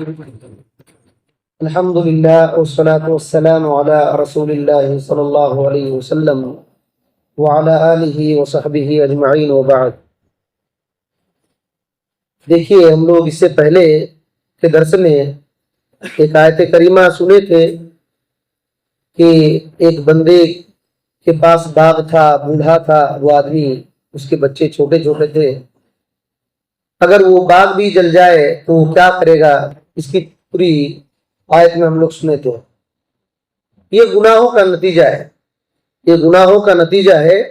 الحمد للہ والصلاة والسلام علی رسول اللہ صلی اللہ علیہ وسلم وعلی آلہ وصحبہ اجمعین وبعد۔ دیکھیے، ہم لوگ اس سے پہلے کے درس میں ایک آیت کریمہ سنے تھے کہ ایک بندے کے پاس باغ تھا، بوڑھا تھا وہ آدمی، اس کے بچے چھوٹے چھوٹے تھے۔ اگر وہ باغ بھی جل جائے تو وہ کیا کرے گا، اس کی پوری آیت میں ہم لوگ سنے تھے۔ یہ گناہوں کا نتیجہ ہے، یہ گناہوں کا نتیجہ ہے۔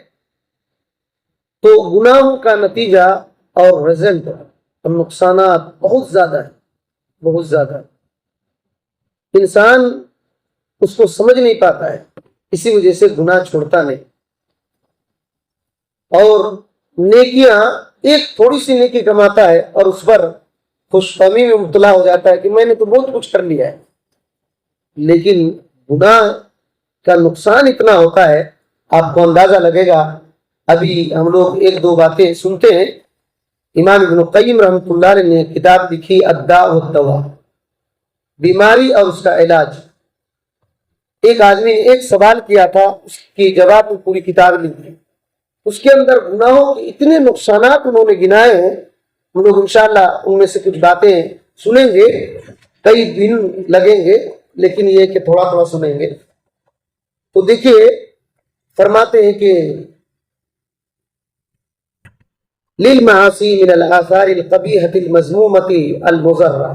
تو گناہوں کا نتیجہ اور رزلٹ اور نقصانات بہت زیادہ ہے، بہت زیادہ۔ انسان اس کو سمجھ نہیں پاتا ہے، اسی وجہ سے گناہ چھوڑتا نہیں۔ اور نیکیاں، ایک تھوڑی سی نیکی کماتا ہے اور اس پر خوش فہمی میں مبتلا ہو جاتا ہے کہ میں نے تو بہت کچھ کر لیا ہے، لیکن گناہ کا نقصان اتنا ہوتا ہے، آپ کو اندازہ لگے گا۔ ابھی ہم لوگ ایک دو باتیں سنتے ہیں۔ امام ابن قیم رحمۃ اللہ علیہ نے کتاب لکھی الداء والدواء، بیماری اور اس کا علاج۔ ایک آدمی نے ایک سوال کیا تھا، اس کی جواب میں پوری کتاب لکھی۔ اس کے اندر گناہوں کے اتنے نقصانات انہوں نے گنائے ہیں، ہم لوگ انشاءاللہ ان میں سے کچھ باتیں سنیں گے، کئی دن لگیں گے لیکن یہ کہ تھوڑا تھوڑا سنیں گے۔ تو دیکھیے، فرماتے ہیں کہ للمعاصی من الآثار القبیحۃ المذمومۃ المضرہ،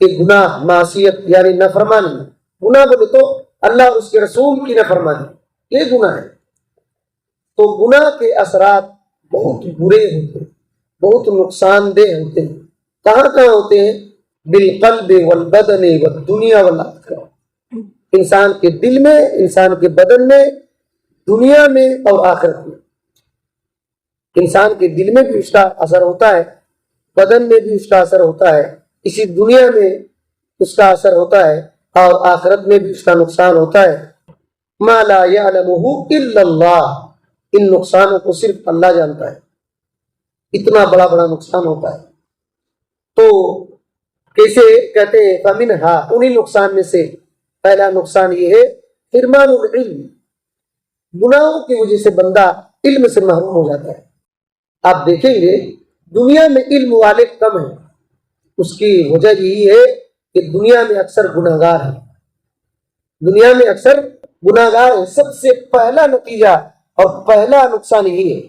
کہ گناہ، معصیت یعنی نافرمانی، گناہ بولے تو اللہ اور اس کے رسول کی نافرمانی، یہ گناہ ہے۔ تو گناہ کے اثرات بہت برے ہوتے ہیں، بہت نقصان دہ ہوتے ہیں۔ کہاں کہاں ہوتے ہیں؟ بالقلب والبدن والدنیا والآخرہ، انسان کے دل میں، انسان کے بدن میں، دنیا میں اور آخرت میں۔ انسان کے دل میں بھی اس کا اثر ہوتا ہے، بدن میں بھی اس کا اثر ہوتا ہے، اسی دنیا میں اس کا اثر ہوتا ہے، اور آخرت میں بھی اس کا نقصان ہوتا ہے۔ ما لا یعلمہ الا اللہ، ان نقصانوں کو صرف اللہ جانتا ہے، اتنا بڑا بڑا نقصان ہوتا ہے۔ تو کیسے کہتے ہیں؟ فمنہا، انہی نقصان میں سے پہلا نقصان یہ ہے حرمان العلم، گناہوں کی وجہ سے بندہ علم سے محروم ہو جاتا ہے۔ آپ دیکھیں گے دنیا میں علم والے کم ہیں، اس کی وجہ یہی ہے کہ دنیا میں اکثر گناہ گار ہیں، دنیا میں اکثر گناہ گار ہیں۔ سب سے پہلا نتیجہ اور پہلا نقصان یہی ہے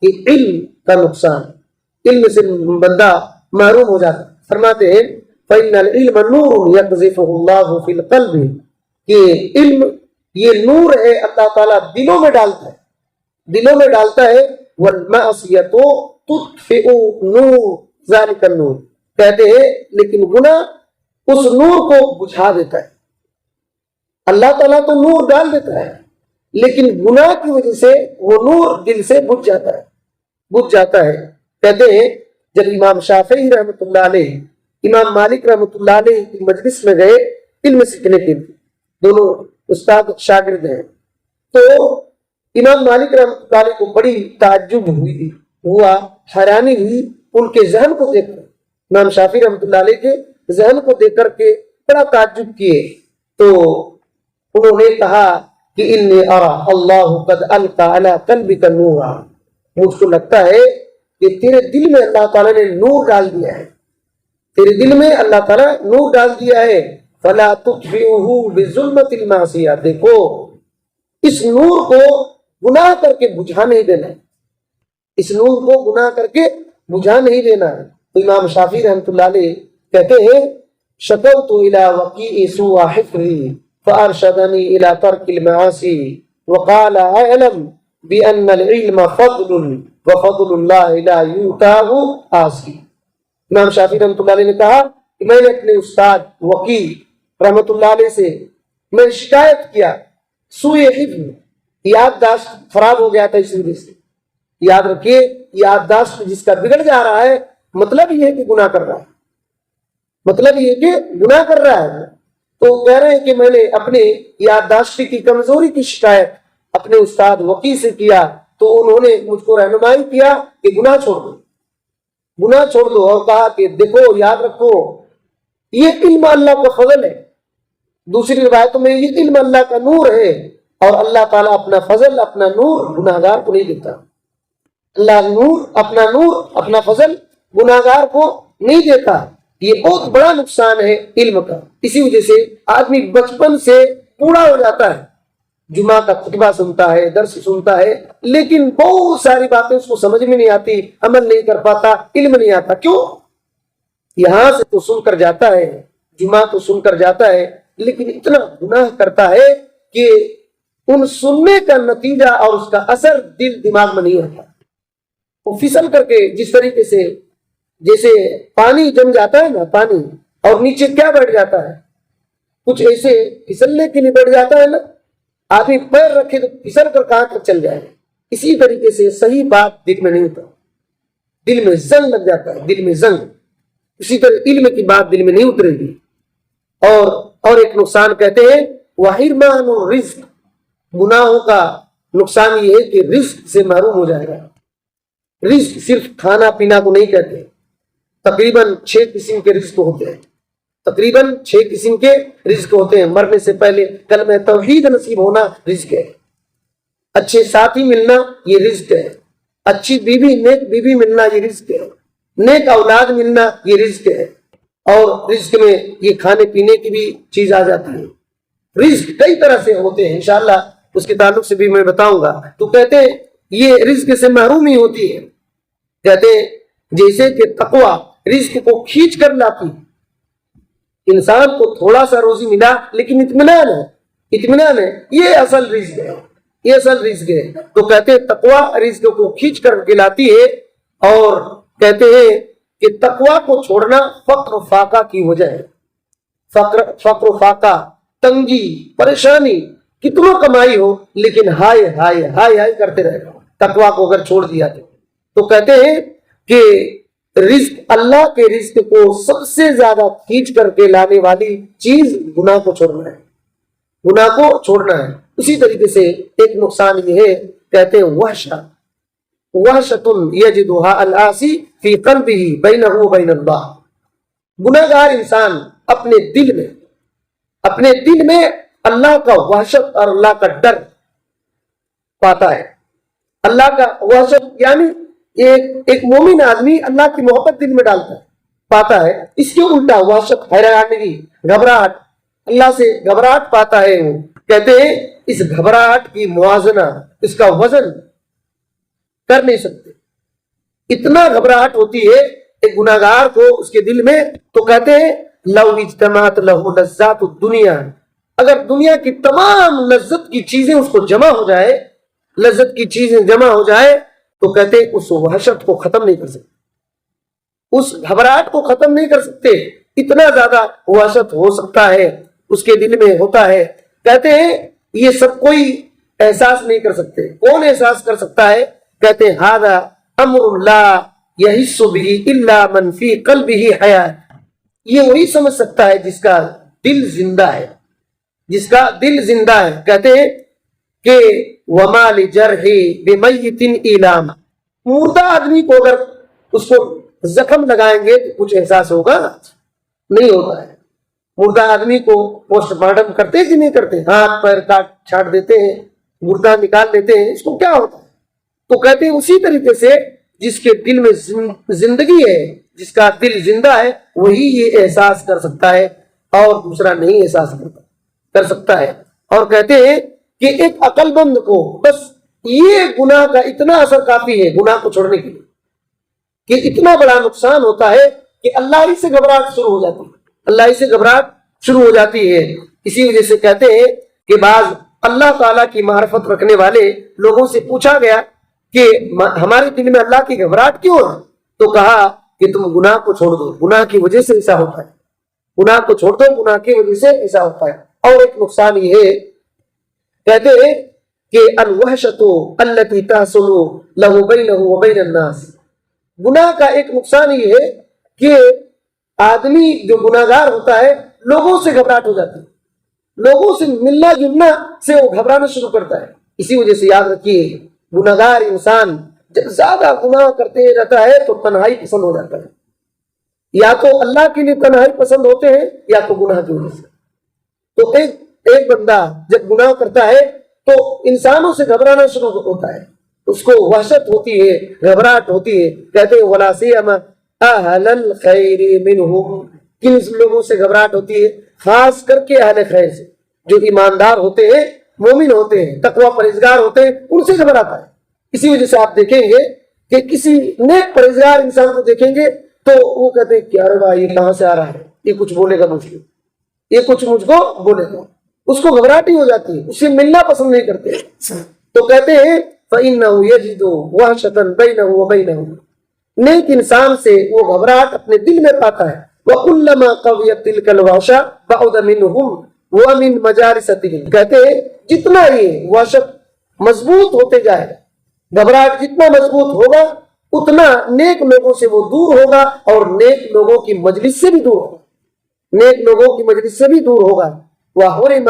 کہ علم کا نقصان، علم سے بندہ محروم ہو جاتا ہے۔ فرماتے ہیں فإن العلم نور يقذفه الله في القلب، کہ علم یہ نور ہے، اللہ تعالیٰ دلوں میں ڈالتا ہے، دلوں میں ڈالتا ہے۔ والمعصیۃ تطفئ نور ذلک النور، کہتے ہیں لیکن گناہ اس نور کو بجھا دیتا ہے۔ اللہ تعالیٰ تو نور ڈال دیتا ہے، لیکن گناہ کی وجہ سے وہ نور دل سے بجھ جاتا ہے، بجھ جاتا ہے۔ کہتے ہیں جب امام شافعی رحمۃ اللہ علیہ، امام مالک رحمۃ اللہ علیہ کی مجلس میں گئے علم سیکھنے کے لیے، دونوں استاد شاگرد ہیں، تو امام مالک رحمۃ اللہ علیہ کو بڑی تعجب ہوا، حیرانی ہوئی ان کے ذہن کو دیکھ کر، امام شافعی رحمۃ اللہ علیہ کے ذہن کو دیکھ کر کے بڑا تعجب کیے۔ تو انہوں نے کہا کہ انی ارا اللہ قد القى علی قلبک نورا، مجھ کو لگتا ہے کہ تیرے دل میں اللہ تعالیٰ نے نور ڈال دیا ہے، تیرے دل میں اللہ تعالیٰ نور ڈال دیا ہے۔ فلا تطفئہ بظلمۃ المعصیہ، دیکھو اس نور کو گناہ کر کے بجھا نہیں دینا، اس نور کو گناہ کر کے بجھا نہیں دینا۔ تو امام شافعی رحمۃ اللہ علیہ کہتے ہیں شکوت الی وکیع سوء حفظی فارشدنی الی ترک المعاصی وقال اعلم بان العلم فضل وفضل اللہ لا یؤتاہ عاصی۔ امام شافعی رحمۃ اللہ علیہ نے کہا کہ میں نے اپنے استاد وکیع رحمۃ اللہ علیہ سے میں شکایت کیا، سوء حفظ، یادداشت خراب ہو گیا تھا، اس وجہ سے۔ یاد رکھیے، یادداشت جس کا بگڑ جا رہا ہے، مطلب یہ ہے کہ گناہ کر رہا ہے، مطلب یہ ہے کہ گناہ کر رہا ہے۔ تو کہہ رہے ہیں کہ میں نے اپنے یادداشت کی کمزوری کی شکایت اپنے استاد وکیع سے کیا، تو انہوں نے مجھ کو رہنمائی کیا کہ گناہ چھوڑ دو، گناہ چھوڑ دو، اور کہا کہ دیکھو یاد رکھو یہ علم اللہ کا فضل ہے. دوسری روایتوں میں یہ علم اللہ کا نور ہے، اور اللہ تعالیٰ اپنا فضل، اپنا نور گناہگار کو نہیں دیتا. اللہ اپنا نور اپنا فضل گناہگار کو نہیں دیتا. یہ بہت بڑا نقصان ہے علم کا. اسی وجہ سے آدمی بچپن سے بوڑھا ہو جاتا ہے، جمعہ کا خطبہ سنتا ہے، درس سنتا ہے، لیکن بہت ساری باتیں اس کو سمجھ میں نہیں آتی، عمل نہیں کر پاتا، علم نہیں آتا. کیوں؟ یہاں سے تو سن کر جاتا ہے، جمعہ تو سن کر جاتا ہے، لیکن اتنا گناہ کرتا ہے کہ ان سننے کا نتیجہ اور اس کا اثر دل دماغ میں نہیں ہوتا. وہ پھسل کر کے جس طریقے سے جیسے پانی جم جاتا ہے نا، پانی اور نیچے کیا بیٹھ جاتا ہے، کچھ ایسے پھسلنے کے لیے بیٹھ جاتا ہے نا، آدمی پیر رکھے تو پھسل کر کہاں تک چل جائے. اسی طریقے سے صحیح بات دل میں نہیں ہوتا، دل میں زنگ لگ جاتا ہے، دل میں زنگ. اسی طرح علم کی بات دل میں نہیں اترے گی. اور ایک نقصان کہتے ہیں وحرمان الرزق، گناہوں کا نقصان یہ ہے کہ رزق سے محروم ہو جائے گا. رزق صرف کھانا پینا کو نہیں کہتے، تقریباً 6 قسم کے رزق ہوتے ہیں. تقریباً 6 قسم کے رزق ہوتے ہیں. مرنے سے پہلے کلمہ توحید نصیب ہونا رزق ہے، اچھے ساتھی ملنا یہ رزق ہے، اچھی بیوی نیک بیوی ملنا یہ رزق ہے، نیک اولاد ملنا یہ رزق ہے. اور رزق میں یہ کھانے پینے کی بھی چیز آ جاتی ہے. رزق کئی طرح سے ہوتے ہیں، انشاءاللہ اس کے تعلق سے بھی میں بتاؤں گا. تو کہتے ہیں یہ رزق سے محرومی ہوتی ہے. کہتے ہیں جیسے کہ تقویٰ رزق کو کھینچ کر لاتی. انسان کو تھوڑا سا روزی ملا لیکن اطمینان ہے، یہ اصل رزق ہے، یہ اصل رزق ہے. تو کہتے ہیں تقویٰ رزق کو کھینچ کر کے لاتی ہے. اور کہتے ہیں کہ تقویٰ کو چھوڑنا فقر و فاقہ کی وجہ ہے. فقر و فاقہ، تنگی، پریشانی، کتنوں کمائی ہو لیکن ہائے ہائے ہائے ہائے کرتے رہے گا تقویٰ کو اگر چھوڑ دیا تو کہتے ہیں کہ رزق، اللہ کے رزق کو سب سے زیادہ کھینچ کر کے لانے والی چیز گناہ کو چھوڑنا ہے، گناہ کو چھوڑنا ہے. اسی طریقے سے ایک نقصان یہ ہے، کہتے ہیں وحشۃ یجدها العاصی فی قلبہ بینہ وبین اللہ. گناہگار انسان اپنے دل میں اللہ کا وحشت اور اللہ کا ڈر پاتا ہے. اللہ کا وحشت یعنی ایک مومن آدمی اللہ کی محبت دل میں ڈالتا ہے، پاتا ہے. اس کے الٹا وحشت، حیرانگی، گھبراہٹ، اللہ سے گھبراہٹ پاتا ہے. وہ کہتے ہیں اس گھبراہٹ کی موازنہ، اس کا وزن کر نہیں سکتے. اتنا گھبراہٹ ہوتی ہے ایک گناہگار کو اس کے دل میں. تو کہتے ہیں لو اجتماعت لہ لذات الدنیا، اگر دنیا کی تمام لذت کی چیزیں اس کو جمع ہو جائے، لذت کی چیزیں جمع ہو جائے، تو کہتے ہیں اس وحشت کو ختم نہیں کر سکتے، اس گھبراہٹ کو ختم نہیں کر سکتے. اتنا زیادہ وحشت ہو سکتا ہے اس کے دل میں ہوتا ہے. کہتے ہیں یہ سب کوئی احساس نہیں کر سکتے. کون احساس کر سکتا ہے؟ کہتے ہیں ھذا امر لا یحس بہ الا من فی قلبہ حیاۃ. یہ وہی سمجھ سکتا ہے جس کا دل زندہ ہے، جس کا دل زندہ ہے. کہتے ہیں کہ وما لجرح بمیت ایلام، مردہ آدمی کو اگر اس کو زخم لگائیں گے تو کچھ احساس ہوگا؟ نہیں ہوتا ہے. مردہ آدمی کو پوسٹ مارٹم کرتے کہ نہیں کرتے؟ ہاتھ پیر کاٹ چھاٹ دیتے ہیں، مردہ نکال دیتے ہیں، اس کو کیا ہوتا ہے؟ تو کہتے ہیں اسی طریقے سے جس کے دل میں زندگی ہے، جس کا دل زندہ ہے، وہی یہ احساس کر سکتا ہے اور دوسرا نہیں احساس کر سکتا ہے. اور کہتے ہیں کہ ایک عقل مند کو بس یہ گناہ کا اتنا اثر کافی ہے گناہ کو چھوڑنے کے لیے کہ اتنا بڑا نقصان ہوتا ہے کہ اللہ ہی سے گھبراہٹ شروع ہو جاتی ہے، اللہ ہی سے گھبراہٹ شروع ہو جاتی ہے. اسی وجہ سے کہتے ہیں کہ بعض اللہ تعالیٰ کی معرفت رکھنے والے لوگوں سے پوچھا گیا کہ ہمارے دل میں اللہ کی گھبراہٹ کیوں ہے؟ تو کہا کہ تم گناہ کو چھوڑ دو، گناہ کی وجہ سے ایسا ہوتا ہے، گناہ کو چھوڑ دو، گناہ کی وجہ سے ایسا ہوتا ہے. اور ایک نقصان یہ ہے، کہتے ہیں کہ الوحشۃ التی تحصل لہ بینہ وبین الناس. گناہ کا ایک نقصان یہ ہے کہ آدمی جو گناہگار ہوتا ہے لوگوں سے گھبراہٹ ہو جاتی ہے، لوگوں سے ملنا جلنا سے وہ گھبرانا شروع کرتا ہے. اسی وجہ سے یاد رکھیے گناہگار انسان جب زیادہ گناہ کرتے رہتا ہے تو تنہائی پسند ہو جاتا ہے. یا تو اللہ کے لیے تنہائی پسند ہوتے ہیں یا تو گناہ کی وجہ سے. تو ایک بندہ جب گناہ کرتا ہے تو انسانوں سے گھبرانا شروع ہوتا ہے, اس کو وحشت ہوتی ہے, گھبراہٹ ہوتی ہے. کہتے ہیں وَلَا سِيَّمَا أَهْلَ الْخَيْرِ مِنْهُمْ, کن لوگوں سے گھبراہٹ ہوتی ہے؟ خاص کر کے اہل خیر سے, جو ایماندار ہوتے ہیں, مومن ہوتے ہیں, تقوی پرہیزگار ہوتے ہیں, ان سے گھبراتا ہے. اسی وجہ سے آپ دیکھیں گے کہ کسی نیک پرہیزگار انسان کو دیکھیں گے تو وہ کہتے ہیں کہ ارے بھائی یہ کہاں سے آ رہا ہے, یہ کچھ بولے گا مجھ کو, یہ کچھ مجھ کو بولے گا. اس کو گھبراہٹ ہی ہو جاتی ہے, اسے ملنا پسند نہیں کرتے. تو کہتے ہیں فَإِنَّهُ يَجِدُ وَحْشَةً بَيْنَهُ وَبَيْنَهُ, نیک انسان سے وہ گھبراہٹ اپنے دل میں پاتا ہے. وَكُلَّمَا قَوِيَتْ تِلْكَ الْوَحْشَةُ بَعُدَ مِنْهُمْ وَمِنْ مَجَالِسَتِهِمْ, کہتے ہیں جتنا یہ وحشت مضبوط ہوتے جائے گا, گھبراہٹ جتنا مضبوط ہوگا اتنا نیک لوگوں سے وہ دور ہوگا اور نیک لوگوں کی مجلس سے بھی دور ہوگا, نیک لوگوں کی مجلس سے بھی دور ہوگا. وَحُرِمَ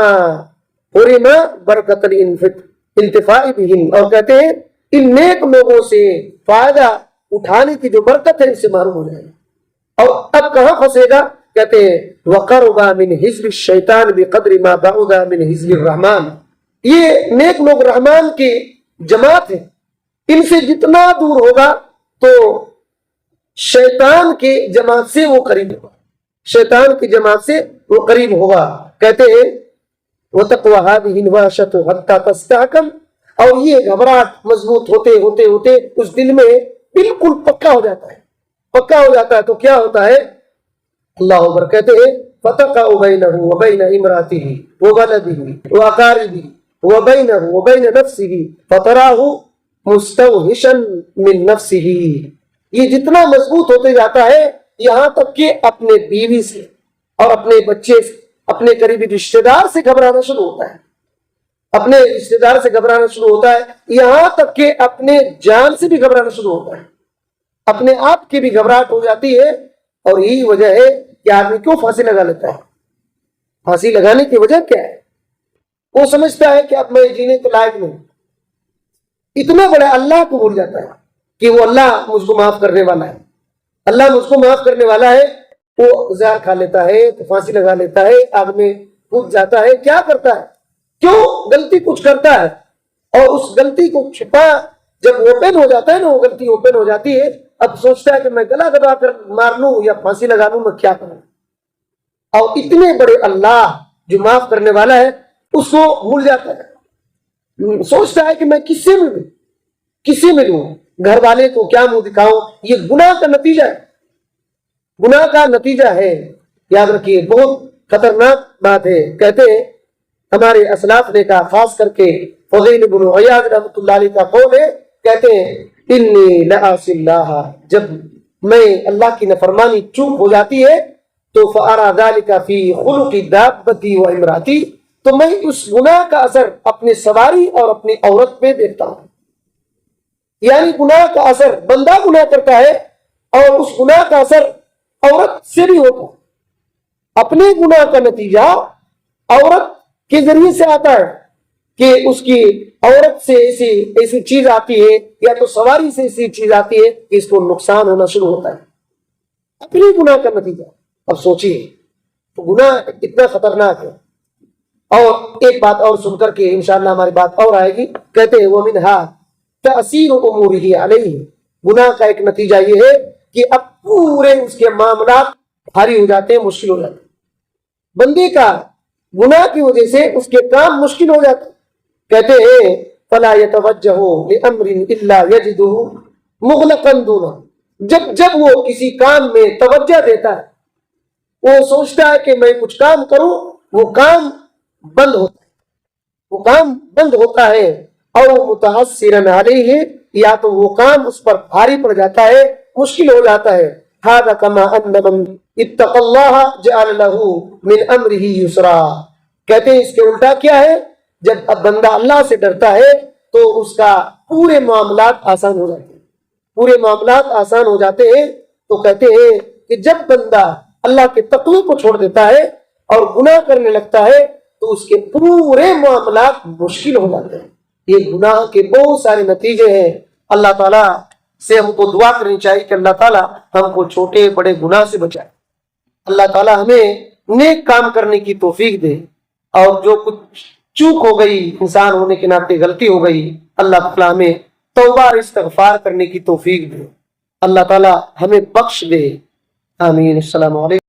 بَرَكَةَ الْانْتِفَاعِ بِهِمْ, اور کہتے ہیں ان نیک لوگوں سے فائدہ اٹھانے کی جو برکت ہے اس سے محروم ہو جائے گا. اور اب کہاں پھنسے گا؟ کہتے ہیں وَقَرُبَ مِنْ حِزْبِ الشَّيْطَانِ بِقَدْرِ مَا بَعُدَ مِنْ حِزْبِ الرَّحْمَانِ, یہ نیک لوگ رحمان کی جماعت ہے, ان سے جتنا دور ہوگا تو شیطان کی جماعت سے وہ قریب ہوگا, شیطان کی جماعت سے وہ قریب ہوگا. کہتے ہیں وَتَقْوَى هَذِهِ الْوَحْشَةُ حَتَّى تَسْتَحْكَمَ, اور یہ گھبراہٹ مضبوط ہوتے ہوتے ہوتے اس دل میں بالکل پکا ہو جاتا ہے, پکا ہو جاتا ہے. تو کیا ہوتا ہے؟ اللہ اکبر. کہتے ہیں فَتَقَعُ بَيْنَهُ وَبَيْنَ إِمْرَأَتِهِ وَوَلَدِهِ وَأَقَارِبِهِ وَبَيْنَهُ وَبَيْنَ نَفْسِهِ فَتَرَاهُ مُسْتَوْحِشًا مِّن نَفْسِهِ, یہ جتنا مضبوط ہوتے جاتا ہے یہاں تک کہ اپنے بیوی سے اور اپنے بچے سے, اپنے قریبی رشتہ دار سے گھبرانا شروع ہوتا ہے, اپنے رشتہ دار سے گھبرانا شروع ہوتا ہے, یہاں تک کہ اپنے جان سے بھی گھبرانا شروع ہوتا ہے, اپنے آپ کی بھی گھبراہٹ ہو جاتی ہے. اور یہی وجہ ہے کہ آدمی کیوں پھانسی لگا لیتا ہے. پھانسی لگانے کی وجہ کیا ہے؟ وہ سمجھتا ہے کہ اب میں جینے کے لائق نہیں. اتنا بڑا اللہ کو بھول جاتا ہے کہ وہ اللہ مجھ کو معاف کرنے والا ہے, اللہ مجھ کو معاف کرنے والا ہے. وہ زہر کھا لیتا ہے, تو پھانسی لگا لیتا ہے, آگ میں کود جاتا ہے. کیا کرتا ہے؟ کیوں غلطی کچھ کرتا ہے اور اس غلطی کو چھپا, جب اوپن ہو جاتا ہے نا, وہ غلطی اوپن ہو جاتی ہے, اب سوچتا ہے کہ میں گلا دبا کر مار لوں یا پھانسی لگا لوں, میں کیا کروں. اور اتنے بڑے اللہ جو معاف کرنے والا ہے اس کو بھول جاتا ہے, سوچتا ہے کہ میں کس سے ملوں, کس سے ملوں, گھر والے کو کیا منہ دکھاؤں. یہ گناہ کا نتیجہ ہے, گناہ کا نتیجہ ہے. یاد رکھیے, بہت خطرناک بات ہے. کہتے ہیں ہمارے اسلاف نے کہا, خاص کر کے فضیل بن عیاض رحمۃ اللہ علیہ کا قول ہے, کہتے ہیں انی لأعصی اللہ, جب میں اللہ کی نافرمانی چوک ہو جاتی ہے تو فأرى ذلك فی خلق دابتی و امراتی, تو میں اس گناہ کا اثر اپنے سواری اور اپنی عورت پہ دیکھتا ہوں. یعنی گناہ کا اثر, بندہ گناہ کرتا ہے اور اس گناہ کا اثر عورت سے بھی ہوتا ہے. اپنے گناہ کا نتیجہ عورت کے ذریعے سے آتا ہے کہ اس کی عورت سے ایسی چیز آتی ہے یا تو سواری سے ایسی چیز آتی ہے کہ اس کو نقصان ہونا شروع ہوتا ہے, اپنے گناہ کا نتیجہ. اب سوچیے تو گناہ اتنا خطرناک ہے. اور ایک بات اور سن کر کے انشاءاللہ ہماری بات اور آئے گی. کہتے ہیں وَمِنْهَا تَأْثِيرُ أُمُورِهِ عَلَيْهِ, گناہ کا ایک نتیجہ یہ ہے کہ اب پورے اس کے معاملات بھاری ہو جاتے ہیں, مشکل ہو جاتے ہیں. بندے کا گناہ کی وجہ سے اس کے کام مشکل ہو جاتے ہیں. کہتے ہیں فَلَا يَتَوَجَّهُ لِأَمْرٍ إِلَّا يَجِدُهُ مُغْلَقًا دُونَهُ, جب وہ کسی کام میں توجہ دیتا ہے, وہ سوچتا ہے کہ میں کچھ کام کروں, وہ کام بند ہوتا ہے, وہ کام بند ہوتا ہے. اور متحسرن علیہ, یا تو وہ کام اس پر بھاری پڑ جاتا ہے, مشکل ہو جاتا ہے. هذا كما ان من اتقى الله جعل له من امره يسرا, کہتے ہیں اس کے الٹا کیا ہے, جب اب بندہ اللہ سے ڈرتا ہے تو اس کا پورے معاملات آسان ہو جاتے ہیں, پورے معاملات آسان ہو جاتے ہیں. تو کہتے ہیں کہ جب بندہ اللہ کے تقوی کو چھوڑ دیتا ہے اور گناہ کرنے لگتا ہے تو اس کے پورے معاملات مشکل ہو جاتے ہیں. یہ گناہ کے بہت سارے نتیجے ہیں. اللہ تعالیٰ سے ہم کو دعا کرنی چاہیے کہ اللہ تعالیٰ ہم کو چھوٹے بڑے گناہ سے بچائے، اللہ تعالیٰ ہمیں نیک کام کرنے کی توفیق دے، اور جو کچھ چوک ہو گئی، انسان ہونے کے ناطے غلطی ہو گئی، اللہ تعالیٰ ہمیں توبہ اور استغفار کرنے کی توفیق دے، اللہ تعالیٰ ہمیں بخش دے، آمین۔ السلام علیکم۔